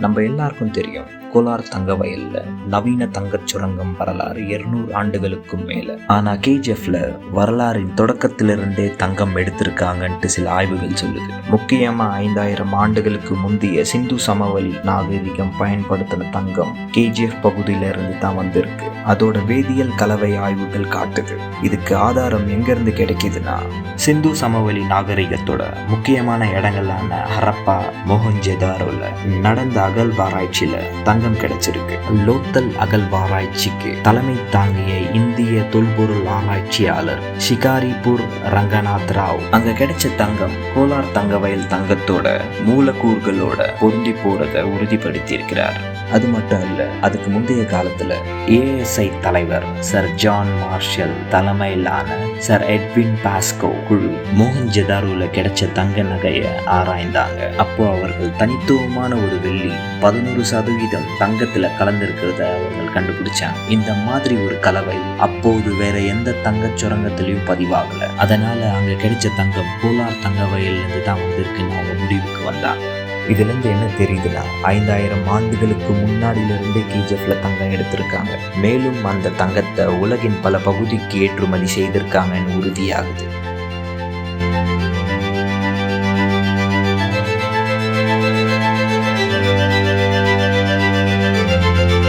நம்ம எல்லாருக்கும் தெரியும், கோலார் தங்க வயல்ல நவீன தங்கச் சுரங்கம் வரலாறு 200 ஆண்டுகளுக்கும் மேல. ஆனா கேஜிஎஃப்ல வரலாறின் தொடக்கத்திலிருந்தே தங்கம் எடுத்திருக்காங்கன்ட்டு சில ஆய்வுகள் சொல்லுது. முக்கியமா 5000 ஆண்டுகளுக்கு முந்தைய சிந்து சமவெளி நாகரிகம் பயன்படுத்தின தங்கம் கேஜிஎஃப் பகுதியில இருந்து தான் வந்திருக்கு. அதோட வேதியியல் கலவை ஆய்வுகள் காட்டுது. இதுக்கு ஆதாரம் எங்க இருந்து கிடைக்குதுன்னா, சிந்து சமவெளி நாகரிகத்தோட முக்கியமான இடங்களான ஹரப்பா, மொஹஞ்சதாரோல நடந்த அகழ்வாராய்ச்சியில தங்கம் கிடைச்சிருக்கு. லோத்தல் அகழ்வாராய்ச்சிக்கு தலைமை தாங்கிய இந்திய தொல்பொருள் ஆராய்ச்சியாளர் ஷிகாரிபூர் ரங்கநாத் ராவ் அங்க கிடைச்ச தங்கம் கோலார் தங்க வயல் தங்கத்தோட மூலக்கூறுகளோட பொருந்தி போறதை உறுதிப்படுத்தி இருக்கிறார். அது மட்டும் இல்ல, அதுக்கு முந்தைய காலத்துல ஏஎஸ்ஐ தலைவர் சர் ஜான் மார்ஷல் தலைமையிலான சர் எட்வின் பாஸ்கோ குழு மோஹஞ்சதாரோல கிடைச்ச தங்க நகைய ஆராய்ந்தாங்க. அப்போ அவர்கள் தனித்துவமான ஒரு வெள்ளி 11% தங்கத்துல கலந்திருக்கிறத அவர்கள் கண்டுபிடிச்சாங்க. இந்த மாதிரி ஒரு கலவை அப்போது வேற எந்த தங்க சுரங்கத்திலையும் பதிவாகல. அதனால அங்க கிடைச்ச தங்கம் கோலார் தங்க வயல்ல இருந்து தான் வந்திருக்குன்னு அவங்க முடிவுக்கு வந்தாங்க. இதுல இருந்து என்ன தெரியுதுன்னா, 5000 ஆண்டுகளுக்கு முன்னாடியிலிருந்தே கேஜிஎஃப்ல தங்கம் எடுத்திருக்காங்க. மேலும் அந்த தங்கத்தை உலகின் பல பகுதிக்கு ஏற்றுமதி செய்திருக்காங்கன்னு உறுதியாகுது.